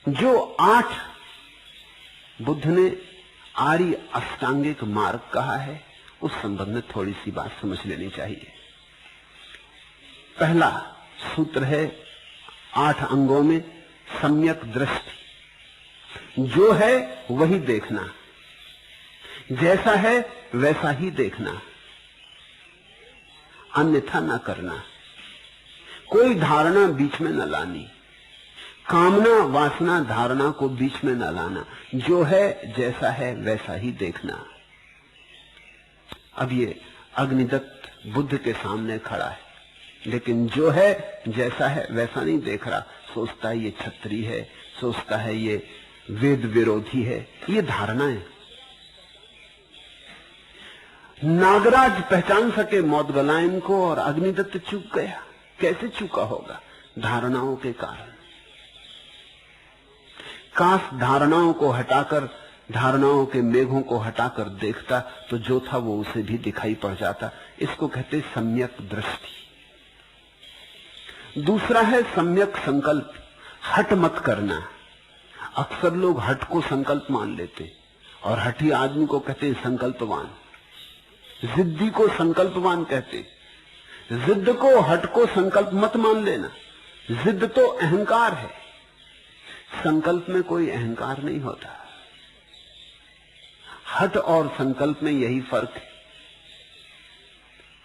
जो 8 बुद्ध ने आर्य अष्टांगिक मार्ग कहा है, उस संबंध में थोड़ी सी बात समझ लेनी चाहिए। पहला सूत्र है 8 अंगों में सम्यक दृष्टि। जो है वही देखना, जैसा है वैसा ही देखना, अन्यथा न करना, कोई धारणा बीच में न लानी, कामना वासना धारणा को बीच में न लाना, जो है जैसा है वैसा ही देखना। अब ये अग्निदत्त बुद्ध के सामने खड़ा है, लेकिन जो है जैसा है वैसा नहीं देख रहा। सोचता है ये क्षत्रिय है, सोचता है ये वेद विरोधी है। ये धारणाएं। नागराज पहचान सके मौदगलायन को और अग्निदत्त चूक गया। कैसे चूका होगा? धारणाओं के कारण। काश धारणाओं को हटाकर, धारणाओं के मेघों को हटाकर देखता तो जो था वो उसे भी दिखाई पड़ जाता। इसको कहते सम्यक दृष्टि। दूसरा है सम्यक संकल्प। हट मत करना। अक्सर लोग हट को संकल्प मान लेते और हठी आदमी को कहते संकल्पवान। जिद्दी को संकल्पवान कहते। जिद्द को, हट को संकल्प मत मान लेना। जिद्द तो अहंकार है, संकल्प में कोई अहंकार नहीं होता। हट और संकल्प में यही फर्क है।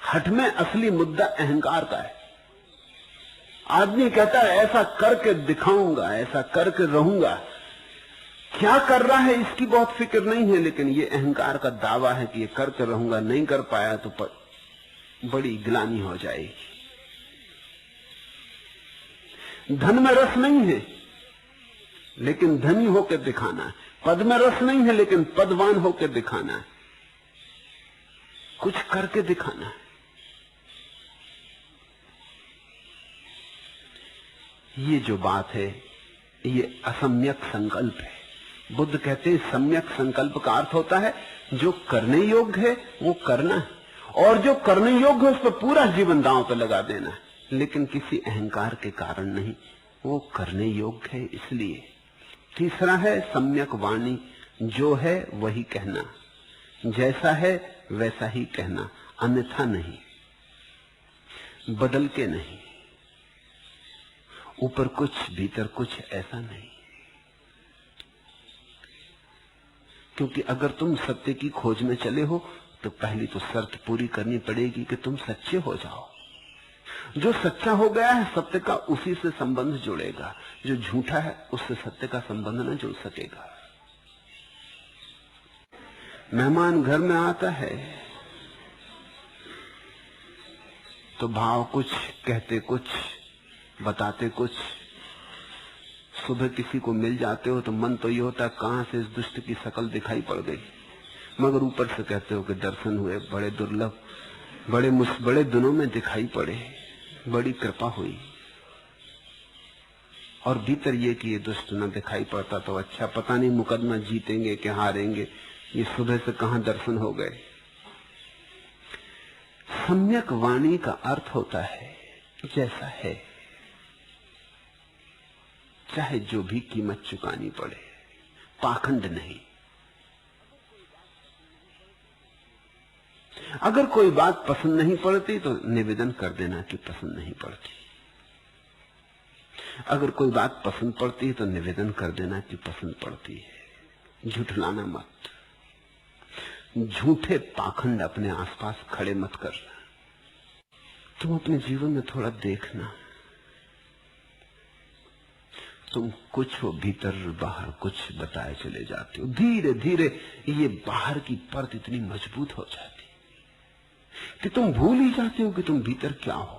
हट में असली मुद्दा अहंकार का है। आदमी कहता है ऐसा करके दिखाऊंगा, ऐसा करके रहूंगा। क्या कर रहा है इसकी बहुत फिक्र नहीं है, लेकिन ये अहंकार का दावा है कि ये करके रहूंगा, नहीं कर पाया तो बड़ी ग्लानि हो जाएगी। धन में रस नहीं है लेकिन धनी होकर दिखाना है। पद में रस नहीं है लेकिन पदवान होकर दिखाना है। कुछ करके दिखाना है। ये जो बात है ये असम्यक संकल्प है। बुद्ध कहते हैं सम्यक संकल्प का अर्थ होता है जो करने योग्य है वो करना है, और जो करने योग्य है उस पर पूरा जीवन दांव पर लगा देना है, लेकिन किसी अहंकार के कारण नहीं, वो करने योग्य है इसलिए। तीसरा है सम्यक वाणी। जो है वही कहना, जैसा है वैसा ही कहना, अन्यथा नहीं, बदल के नहीं, ऊपर कुछ भीतर कुछ, ऐसा नहीं। क्योंकि अगर तुम सत्य की खोज में चले हो तो पहली तो शर्त पूरी करनी पड़ेगी कि तुम सच्चे हो जाओ। जो सच्चा हो गया है सत्य का उसी से संबंध जुड़ेगा, जो झूठा है उससे सत्य का संबंध न जुड़ सकेगा। मेहमान घर में आता है तो भाव कुछ, कहते कुछ, बताते कुछ। सुबह किसी को मिल जाते हो तो मन तो ये होता है कहां से इस दुष्ट की शकल दिखाई पड़ गई, मगर ऊपर से कहते हो कि दर्शन हुए, बड़े दुर्लभ, बड़े दिनों में दिखाई पड़े, बड़ी कृपा हुई। और भीतर ये कि ये दुष्ट न दिखाई पड़ता तो अच्छा, पता नहीं मुकदमा जीतेंगे कि हारेंगे, ये सुबह से कहां दर्शन हो गए। सम्यक वाणी का अर्थ होता है जैसा है, चाहे जो भी कीमत चुकानी पड़े, पाखंड नहीं। अगर कोई बात पसंद नहीं पड़ती तो निवेदन कर देना कि पसंद नहीं पड़ती। अगर कोई बात पसंद पड़ती है तो निवेदन कर देना कि पसंद पड़ती है। झूठलाना मत, झूठे पाखंड अपने आसपास खड़े मत करना। तुम अपने जीवन में थोड़ा देखना, तुम कुछ हो भीतर बाहर कुछ बताए चले जाते हो। धीरे धीरे ये बाहर की परत इतनी मजबूत हो जाती कि तुम भूल ही जाते हो कि तुम भीतर क्या हो।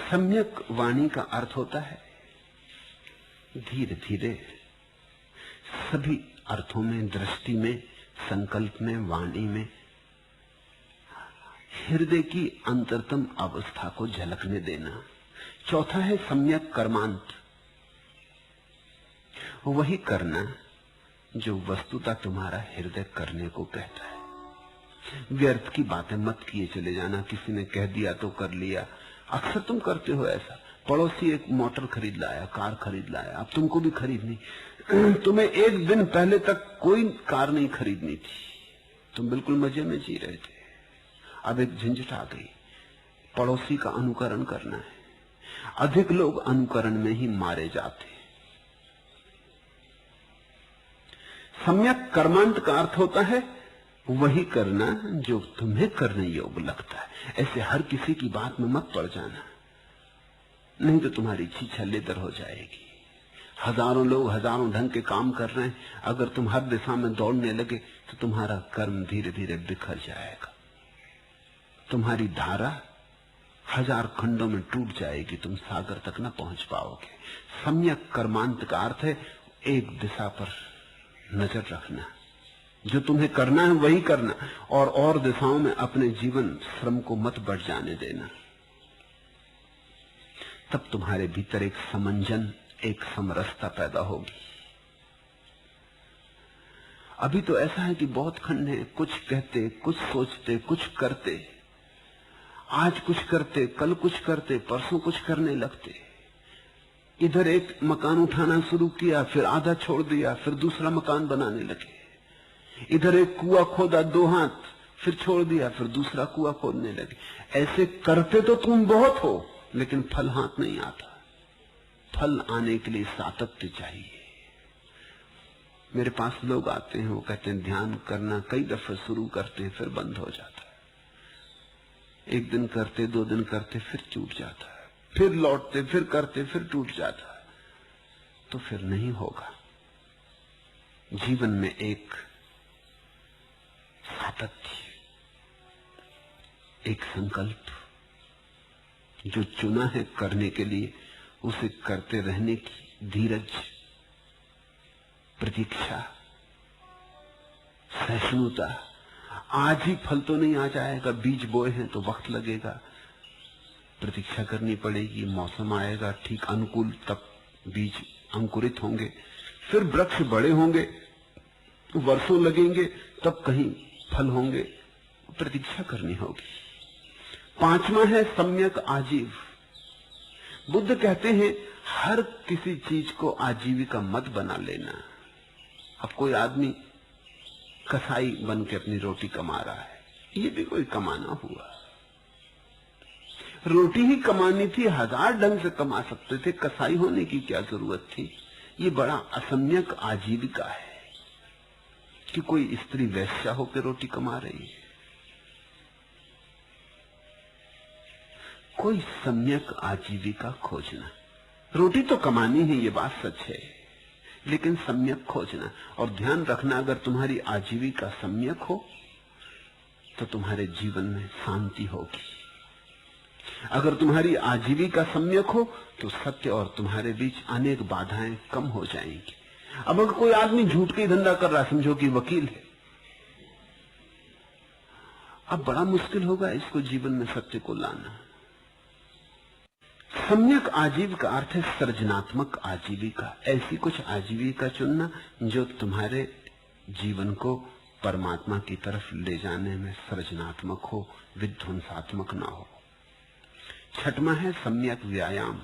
सम्यक वाणी का अर्थ होता है धीरे धीरे सभी अर्थों में, दृष्टि में, संकल्प में, वाणी में हृदय की अंतरतम अवस्था को झलकने देना। चौथा है सम्यक कर्मांत। वही करना जो वस्तुतः तुम्हारा हृदय करने को कहता है। व्यर्थ की बातें मत किए चले जाना। किसी ने कह दिया तो कर लिया, अक्सर तुम करते हो ऐसा। पड़ोसी एक मोटर खरीद लाया, कार खरीद लाया, अब तुमको भी खरीदनी। तुम्हें एक दिन पहले तक कोई कार नहीं खरीदनी थी, तुम बिल्कुल मजे में जी रहे थे। अब एक झंझट आ गई, पड़ोसी का अनुकरण करना है। अधिक लोग अनुकरण में ही मारे जाते। सम्यक कर्मांत का अर्थ होता है वही करना जो तुम्हें करने योग्य लगता है। ऐसे हर किसी की बात में मत पड़ जाना, नहीं तो तुम्हारी छीछल्लेदर हो जाएगी। हजारों लोग हजारों ढंग के काम कर रहे हैं, अगर तुम हर दिशा में दौड़ने लगे तो तुम्हारा कर्म धीरे धीरे बिखर जाएगा, तुम्हारी धारा हजार खंडों में टूट जाएगी, तुम सागर तक न पहुंच पाओगे। सम्यक कर्मांत का अर्थ है एक दिशा पर नजर रखना, जो तुम्हें करना है वही करना, और दिशाओं में अपने जीवन श्रम को मत बढ़ जाने देना। तब तुम्हारे भीतर एक समंजन, एक समरसता पैदा होगी। अभी तो ऐसा है कि बहुत खंड है, कुछ कहते, कुछ सोचते, कुछ करते, आज कुछ करते, कल कुछ करते, परसों कुछ करने लगते। इधर एक मकान उठाना शुरू किया, फिर आधा छोड़ दिया, फिर दूसरा मकान बनाने लगे। इधर एक कुआं खोदा 2 हाथ, फिर छोड़ दिया, फिर दूसरा कुआं खोदने लगे। ऐसे करते तो तुम बहुत हो, लेकिन फल हाथ नहीं आता। फल आने के लिए सातत्य चाहिए। मेरे पास लोग आते हैं, वो कहते हैं ध्यान करना कई दफे शुरू करते हैं, फिर बंद हो जाता है। 1 दिन करते, 2 दिन करते, फिर छूट जाता है, फिर लौटते, फिर करते, फिर टूट जाता है। तो फिर नहीं होगा। जीवन में एक सातत्य, एक संकल्प, जो चुना है करने के लिए, उसे करते रहने की धीरज, प्रतीक्षा, सहिष्णुता। आज ही फल तो नहीं आ जाएगा, बीज बोए हैं तो वक्त लगेगा, प्रतीक्षा करनी पड़ेगी, मौसम आएगा ठीक अनुकूल, तब बीज अंकुरित होंगे, फिर वृक्ष बड़े होंगे, वर्षों लगेंगे, तब कहीं फल होंगे। प्रतीक्षा करनी होगी। 5वां है सम्यक आजीव। बुद्ध कहते हैं हर किसी चीज को आजीविका मत बना लेना। अब कोई आदमी कसाई बन के अपनी रोटी कमा रहा है, ये भी कोई कमाना हुआ। रोटी ही कमानी थी, 1000 ढंग से कमा सकते थे, कसाई होने की क्या जरूरत थी। ये बड़ा असम्यक आजीविका है कि कोई स्त्री वैश्या होकर रोटी कमा रही है। कोई सम्यक आजीविका खोजना। रोटी तो कमानी है, ये बात सच है, लेकिन सम्यक खोजना। और ध्यान रखना, अगर तुम्हारी आजीविका सम्यक हो तो तुम्हारे जीवन में शांति होगी। अगर तुम्हारी आजीविका सम्यक हो तो सत्य और तुम्हारे बीच अनेक बाधाएं कम हो जाएंगी। अब अगर कोई आदमी झूठ का धंधा कर रहा है, समझो कि वकील है, अब बड़ा मुश्किल होगा इसको जीवन में सत्य को लाना। सम्यक आजीविका अर्थ है सृजनात्मक आजीविका। ऐसी कुछ आजीविका चुनना जो तुम्हारे जीवन को परमात्मा की तरफ ले जाने में सृजनात्मक हो, विध्वंसात्मक ना हो। 6वां है सम्यक व्यायाम।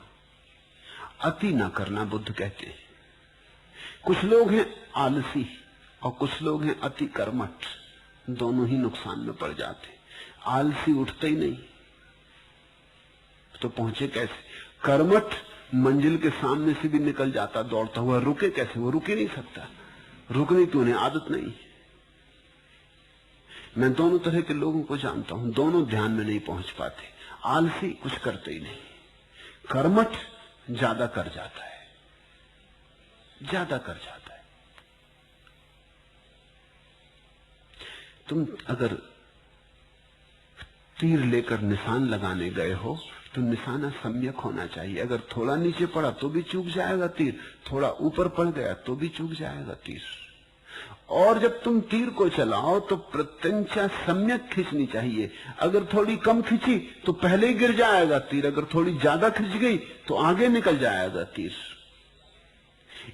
अति ना करना, बुद्ध कहते हैं। कुछ लोग हैं आलसी और कुछ लोग हैं अति कर्मठ, दोनों ही नुकसान में पड़ जाते। आलसी उठते ही नहीं तो पहुंचे कैसे? कर्मठ मंजिल के सामने से भी निकल जाता दौड़ता हुआ, रुके कैसे? वो रुक ही नहीं सकता, रुकने की उन्हें आदत नहीं। मैं दोनों तरह के लोगों को जानता हूं, दोनों ध्यान में नहीं पहुंच पाते। आलसी कुछ करते ही नहीं, कर्मठ ज्यादा कर जाता है, ज्यादा कर जाता है। तुम अगर तीर लेकर निशान लगाने गए हो तो निशाना सम्यक होना चाहिए। अगर थोड़ा नीचे पड़ा तो भी चूक जाएगा तीर, थोड़ा ऊपर पड़ गया तो भी चूक जाएगा तीर। और जब तुम तीर को चलाओ तो प्रत्यंचा सम्यक खींचनी चाहिए। अगर थोड़ी कम खींची तो पहले ही गिर जाएगा तीर, अगर थोड़ी ज्यादा खींच गई तो आगे निकल जाएगा तीर।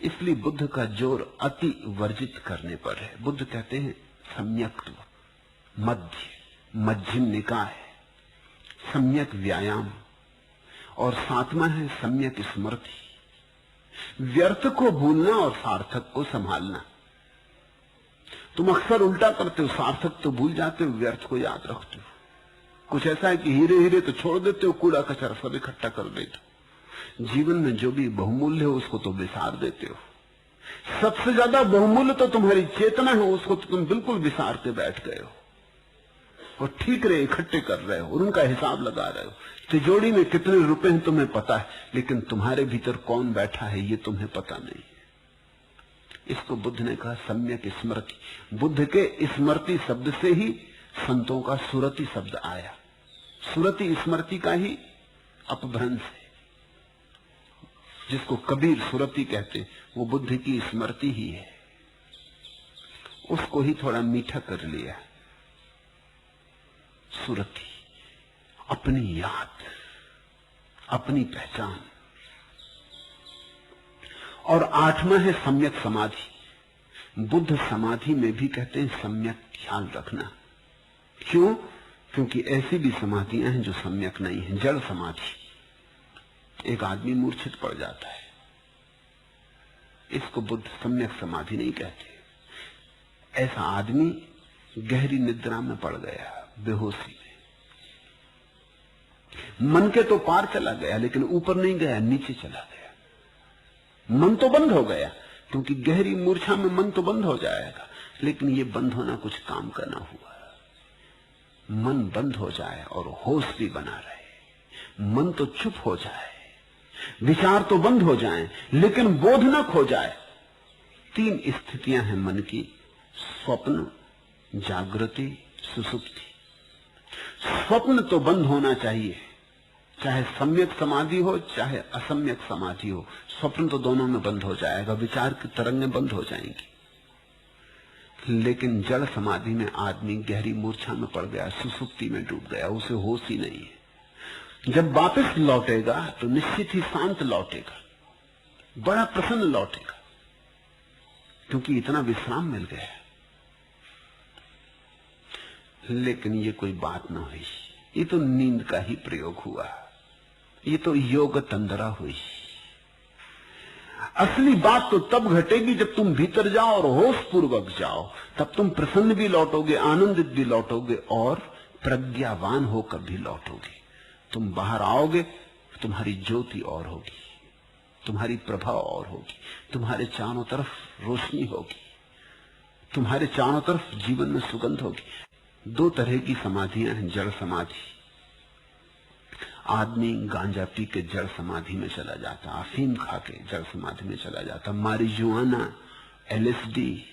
इसलिए बुद्ध का जोर अति वर्जित करने पर है। बुद्ध कहते हैं सम्यक्त्व, मध्य, मध्यम निकाय, सम्यक व्यायाम। और सातवां है सम्यक स्मृति। व्यर्थ को भूलना और सार्थक को संभालना। तुम अक्सर उल्टा करते हो, सार्थक तो भूल जाते हो, व्यर्थ को याद रखते हो। कुछ ऐसा है कि हीरे हीरे तो छोड़ देते हो, कूड़ा कचरा सब इकट्ठा कर देते हो। जीवन में जो भी बहुमूल्य हो उसको तो विसार देते हो। सबसे ज्यादा बहुमूल्य तो तुम्हारी चेतना है, उसको तो तुम बिल्कुल विसार के बैठ गए हो और ठीक रहे इकट्ठे कर रहे हो और उनका हिसाब लगा रहे हो। तिजोरी में कितने रुपए हैं तुम्हें पता है, लेकिन तुम्हारे भीतर कौन बैठा है ये तुम्हें पता नहीं। इसको बुद्ध ने कहा सम्यक स्मृति। बुद्ध के स्मृति शब्द से ही संतों का सुरति शब्द आया। सुरति स्मृति का ही अपभ्रंश है। जिसको कबीर सुरति कहते, वो बुद्ध की स्मृति ही है। उसको ही थोड़ा मीठा कर लिया। सुरति, अपनी याद, अपनी पहचान। और आठवां है सम्यक समाधि। बुद्ध समाधि में भी कहते हैं सम्यक ख्याल रखना। क्यों? क्योंकि ऐसी भी समाधियां हैं जो सम्यक नहीं है। जड़ समाधि, एक आदमी मूर्छित पड़ जाता है, इसको बुद्ध सम्यक समाधि नहीं कहते। ऐसा आदमी गहरी निद्रा में पड़ गया, बेहोशी में। मन के तो पार चला गया, लेकिन ऊपर नहीं गया, नीचे चला गया। मन तो बंद हो गया, क्योंकि गहरी मूर्छा में मन तो बंद हो जाएगा, लेकिन ये बंद होना कुछ काम का ना हुआ। मन बंद हो जाए और होश भी बना रहे। मन तो चुप हो जाए, विचार तो बंद हो जाएं, लेकिन बोध न खो जाए। तीन स्थितियां हैं मन की: स्वप्न, जागृति, सुसुप्ति। स्वप्न तो बंद होना चाहिए, चाहे सम्यक समाधि हो चाहे असम्यक समाधि हो। स्वप्न तो दोनों में बंद हो जाएगा, विचार की तरंगें बंद हो जाएंगी। लेकिन जड़ समाधि में आदमी गहरी मूर्छा में पड़ गया, सुसुप्ति में डूब गया, उसे होश ही नहीं है। जब वापस लौटेगा तो निश्चित ही शांत लौटेगा, बड़ा प्रसन्न लौटेगा, क्योंकि इतना विश्राम मिल गया। लेकिन ये कोई बात ना हुई, ये तो नींद का ही प्रयोग हुआ, ये तो योग तंद्रा हुई। असली बात तो तब घटेगी जब तुम भीतर जाओ और होश पूर्वक जाओ। तब तुम प्रसन्न भी लौटोगे, आनंदित भी लौटोगे और प्रज्ञावान होकर भी लौटोगे। तुम बाहर आओगे, तुम्हारी ज्योति और होगी, तुम्हारी प्रभा और होगी, तुम्हारे चारों तरफ रोशनी होगी, तुम्हारे चारों तरफ जीवन में सुगंध होगी। दो तरह की समाधियां हैं। जड़ समाधि, आदमी गांजा पी के जड़ समाधि में चला जाता, अफीम खा के जड़ समाधि में चला जाता, मारिजुआना, एलएसडी,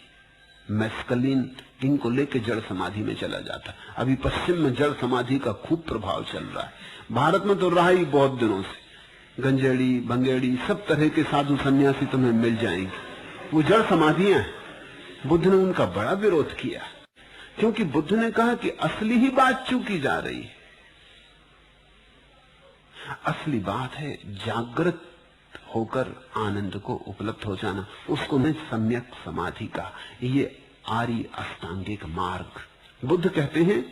मेस्कलिन, इनको लेके जड़ समाधि में चला जाता। अभी पश्चिम में जड़ समाधि का खूब प्रभाव चल रहा है। भारत में तो रहा ही बहुत दिनों से। गंजेड़ी, बंगेड़ी, सब तरह के साधु सन्यासी तुम्हें मिल जाएंगे, वो जड़ समाधियां हैं। बुद्ध ने उनका बड़ा विरोध किया, क्योंकि बुद्ध ने कहा कि असली ही बात चूकी जा रही है। असली बात है जागृत होकर आनंद को उपलब्ध हो जाना। उसको मैं सम्यक समाधि का, ये आर्य अष्टांगिक मार्ग। बुद्ध कहते हैं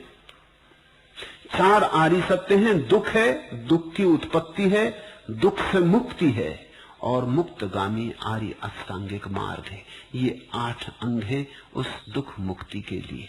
चार आर्य सत्य हैं। दुख है, दुख की उत्पत्ति है, दुख से मुक्ति है और मुक्तगामी आर्य अष्टांगिक मार्ग है। ये 8 अंग हैं उस दुख मुक्ति के लिए।